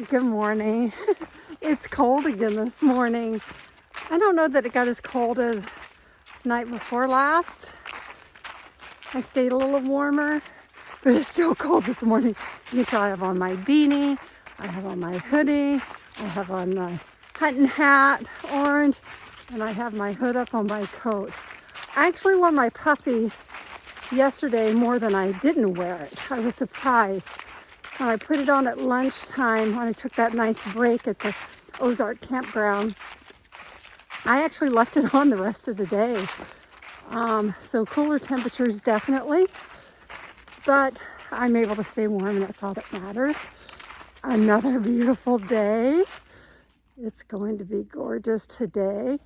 Good morning. It's cold again this morning. I don't know that it got as cold as night before last. I stayed a little warmer, but it's still cold this morning. You can tell I have on my beanie, I have on my hoodie, I have on my hunting hat, orange, and I have my hood up on my coat. I actually wore my puffy yesterday more than I didn't wear it. I was surprised. When I put it on at lunchtime, when I took that nice break at the Ozark campground, I actually left it on the rest of the day. So cooler temperatures definitely, but I'm able to stay warm and that's all that matters. Another beautiful day. It's going to be gorgeous today.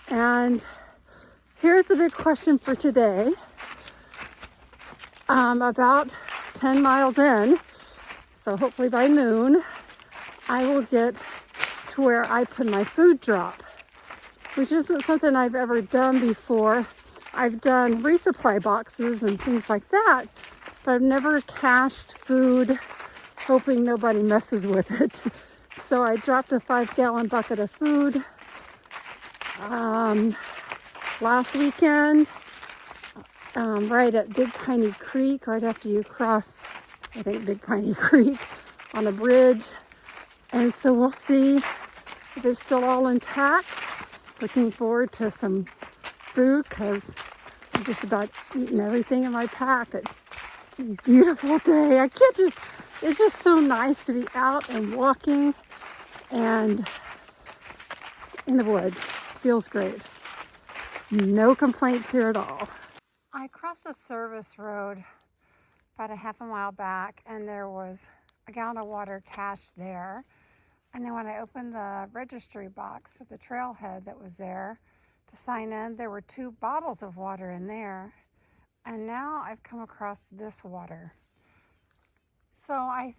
And here's the big question for today. About 10 miles in, so hopefully by noon, I will get to where I put my food drop, which isn't something I've ever done before. I've done resupply boxes and things like that, but I've never cached food hoping nobody messes with it. So I dropped a 5-gallon bucket of food last weekend, right at Big Piney Creek, right after you cross, I think, Big Piney Creek on a bridge. And so we'll see if it's still all intact. Looking forward to some food because I'm just about eating everything in my pack. Beautiful day. It's just so nice to be out and walking and in the woods. Feels great. No complaints here at all. I crossed a service road about a half a mile back and there was a gallon of water cached there. And then when I opened the registry box at the trailhead that was there to sign in, there were 2 bottles of water in there. And now I've come across this water. So I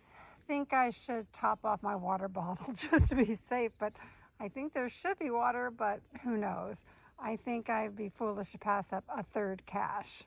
think I should top off my water bottle just to be safe, but I think there should be water, but who knows? I think I'd be foolish to pass up a 3rd cache.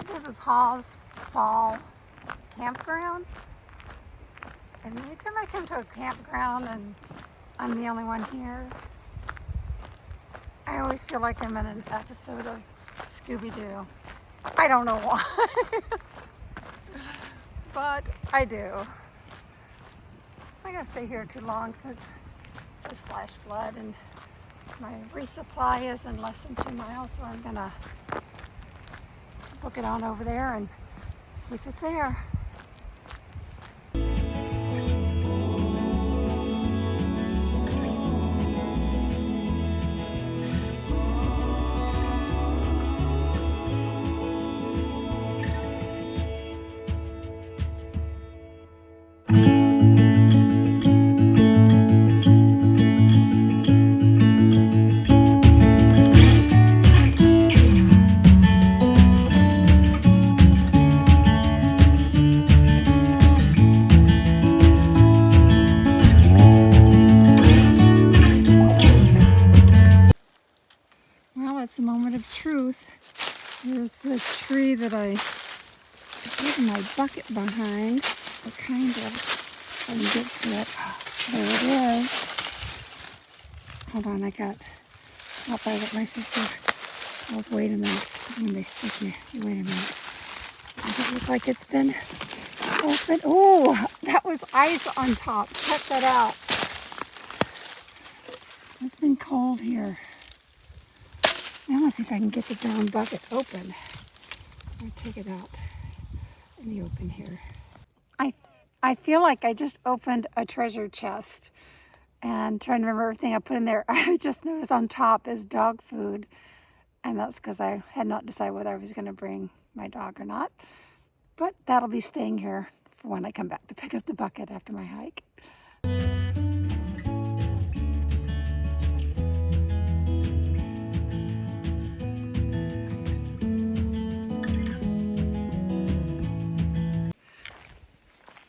This is Hogs Fall Campground. And anytime I come to a campground and I'm the only one here, I always feel like I'm in an episode of Scooby-Doo. I don't know why, but I do. I'm not gonna stay here too long since it's flash flood and my resupply is in less than 2 miles, so I'm gonna book it on over there and see if it's there. Here's the tree that I put my bucket behind. Or kind of. I can get to it. There it is. Hold on, I got out by my sister. Wait a minute. When they stick me. Wait a minute. Does it look like it's been open? Oh, that was ice on top. Check that out. So it's been cold here. Now let's see if I can get the darn bucket open. I'll take it out in the open here. I feel like I just opened a treasure chest and trying to remember everything I put in there. I just noticed on top is dog food, and that's because I had not decided whether I was going to bring my dog or not. But that'll be staying here for when I come back to pick up the bucket after my hike.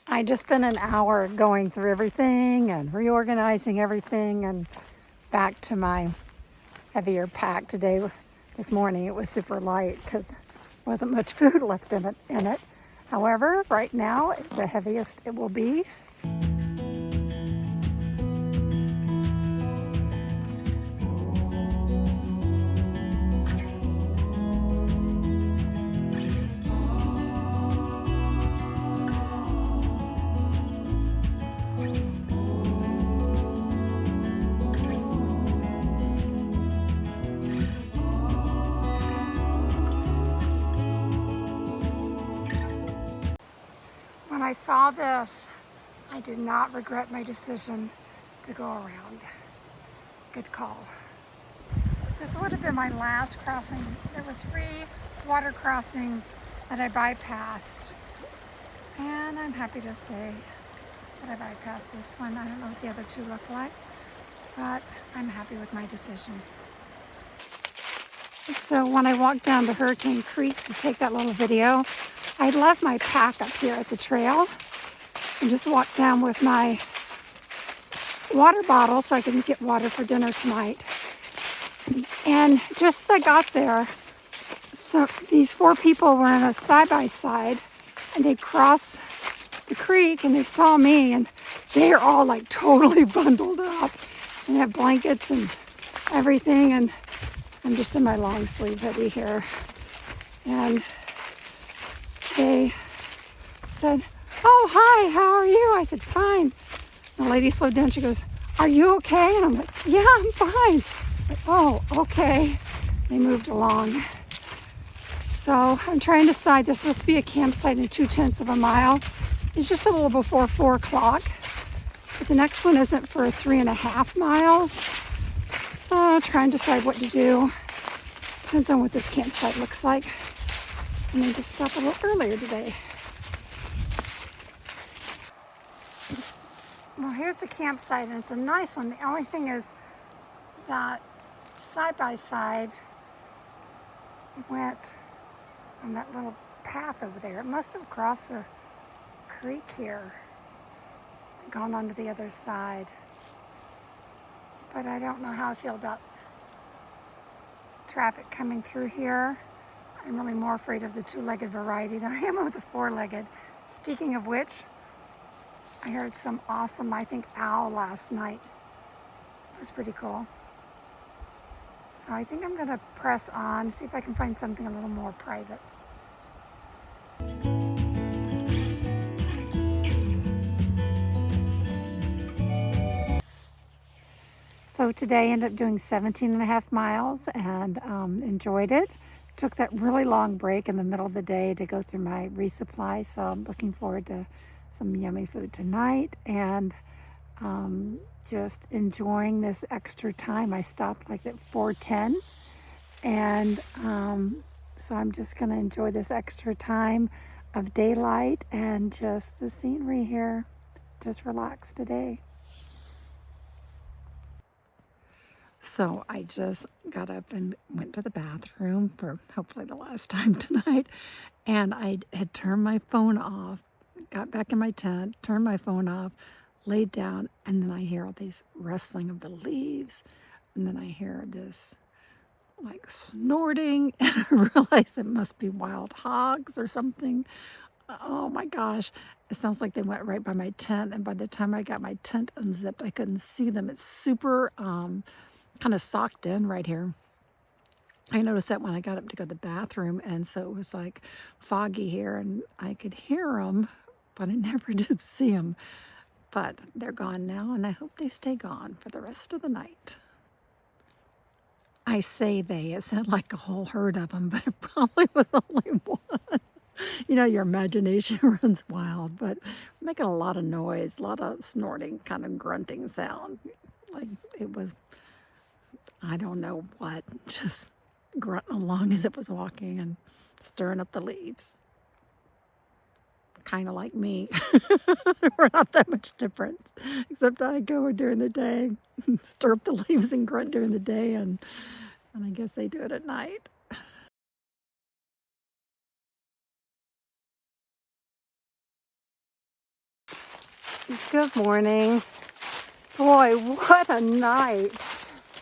I just spent an hour going through everything and reorganizing everything and back to my heavier pack today. This morning it was super light because there wasn't much food left in it. However, right now it's the heaviest it will be. When I saw this, I did not regret my decision to go around. Good call. This would have been my last crossing. There were 3 water crossings that I bypassed. And I'm happy to say that I bypassed this one. I don't know what the other 2 look like, but I'm happy with my decision. So when I walked down to Hurricane Creek to take that little video, I left my pack up here at the trail and just walked down with my water bottle so I can get water for dinner tonight. And just as I got there, so these 4 people were in a side-by-side and they crossed the creek and they saw me and they're all like totally bundled up and have blankets and everything, and I'm just in my long sleeve hoodie here. And they said, "Oh, hi, how are you?" I said, "Fine." The lady slowed down. She goes, "Are you okay?" And I'm like, "Yeah, I'm fine." Like, "Oh, okay." They moved along. So I'm trying to decide. There's supposed to be a campsite in 2/10 of a mile. It's just a little before 4 o'clock. But the next one isn't for 3.5 miles. So trying to decide what to do. Depends on what this campsite looks like. I may just stop a little earlier today. Well, here's the campsite, and it's a nice one. The only thing is that side-by-side went on that little path over there. It must have crossed the creek here and gone on to the other side. But I don't know how I feel about traffic coming through here. I'm really more afraid of the 2-legged variety than I am of the 4-legged. Speaking of which, I heard some awesome, I think, owl last night. It was pretty cool. So I think I'm gonna press on, see if I can find something a little more private. So today I ended up doing 17.5 miles and enjoyed it. Took that really long break in the middle of the day to go through my resupply. So I'm looking forward to some yummy food tonight and just enjoying this extra time. I stopped like at 4:10 and so I'm just gonna enjoy this extra time of daylight and just the scenery here. Just relax today. So I just got up and went to the bathroom for hopefully the last time tonight. And I had turned my phone off, got back in my tent, turned my phone off, laid down, and then I hear all these rustling of the leaves. And then I hear this like snorting, and I realized it must be wild hogs or something. Oh my gosh. It sounds like they went right by my tent, and by the time I got my tent unzipped, I couldn't see them. It's super kind of socked in right here. I noticed that when I got up to go to the bathroom, and so it was like foggy here, and I could hear them, but I never did see them. But they're gone now, and I hope they stay gone for the rest of the night. I say they, it sounded like a whole herd of them, but it probably was only one. You know, your imagination runs wild, but making a lot of noise, a lot of snorting, kind of grunting sound. Like it was, I don't know what, just grunting along as it was walking and stirring up the leaves. Kind of like me. We're not that much different, except I go during the day, stir up the leaves and grunt during the day, and I guess they do it at night. Good morning. Boy, what a night.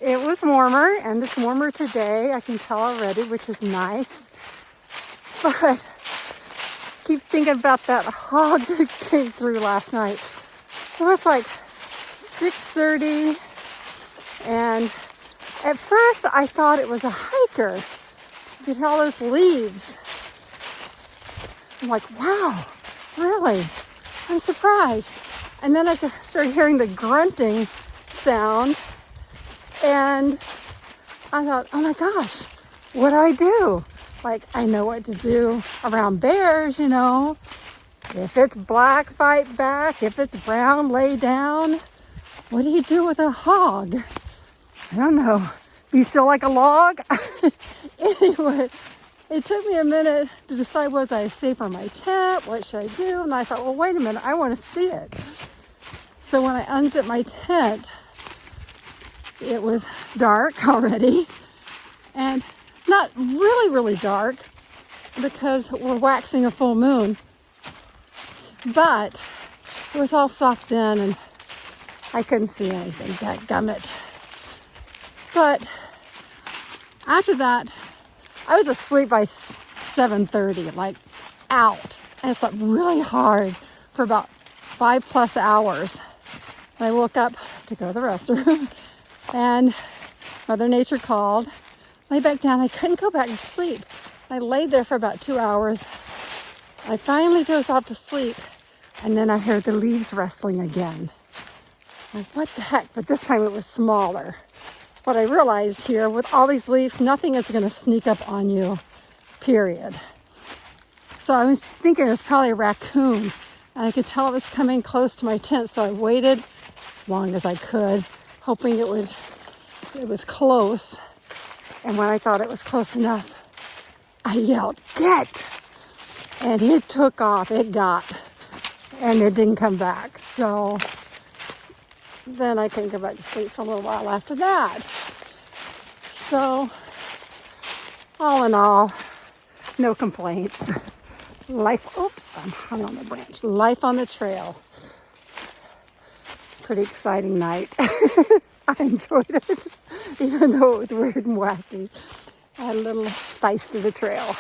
It was warmer, and it's warmer today, I can tell already, which is nice. But keep thinking about that hog that came through last night. It was like 6:30, and at first I thought it was a hiker. You could hear all those leaves. I'm like, wow, really? I'm surprised. And then I started hearing the grunting sound, and I thought, oh my gosh, what do I do? Like, I know what to do around bears, you know. If it's black, fight back. If it's brown, lay down. What do you do with a hog? I don't know. Be still like a log? Anyway, it took me a minute to decide, was I safe for my tent? What should I do? And I thought, well, wait a minute, I want to see it. So when I unzipped my tent, it was dark already, and not really dark because we're waxing a full moon, but it was all socked in and I couldn't see anything, dadgummit. But after that, I was asleep by 7:30, like out. And I slept really hard for about 5+ hours. And I woke up to go to the restroom, and Mother Nature called. Lay back down. I couldn't go back to sleep. I laid there for about 2 hours. I finally dozed off to sleep, and then I heard the leaves rustling again. Like, what the heck? But this time it was smaller. What I realized here, with all these leaves, nothing is going to sneak up on you, period. So I was thinking it was probably a raccoon, and I could tell it was coming close to my tent, so I waited as long as I could, hoping it was close. And when I thought it was close enough, I yelled, "Get!" And it took off. It got. And it didn't come back. So then I couldn't go back to sleep for a little while after that. So all in all, no complaints. Life, oops, I'm hung on the branch. Life on the trail. Pretty exciting night. I enjoyed it, even though it was weird and wacky. Add a little spice to the trail.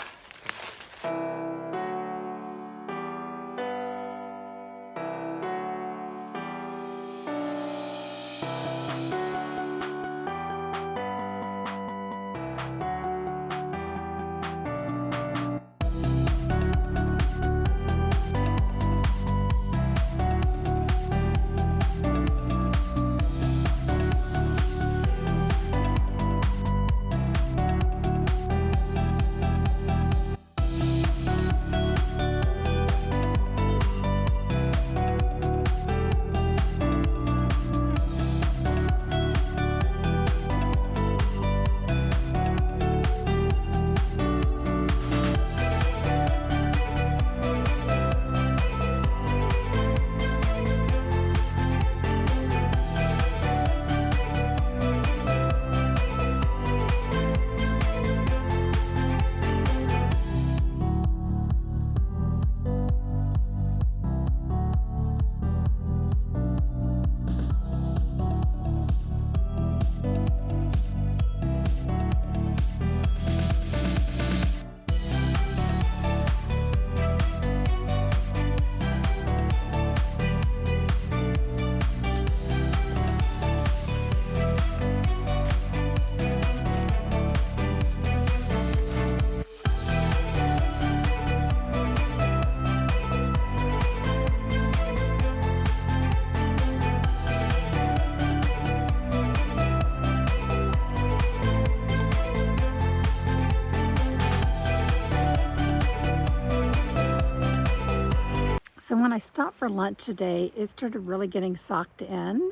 So when I stopped for lunch today, it started really getting socked in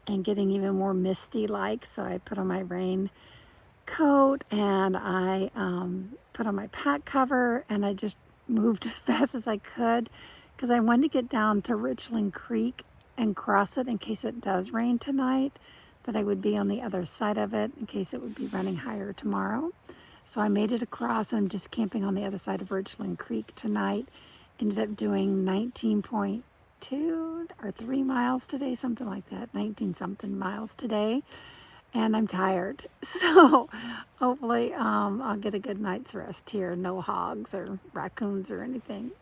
and getting even more misty like. So I put on my rain coat and I put on my pack cover, and I just moved as fast as I could because I wanted to get down to Richland Creek and cross it in case it does rain tonight, that I would be on the other side of it in case it would be running higher tomorrow. So I made it across, and I'm just camping on the other side of Richland Creek tonight. Ended up doing 19.2 or 3 miles today, something like that, 19 something miles today. And I'm tired. So hopefully I'll get a good night's rest here. No hogs or raccoons or anything.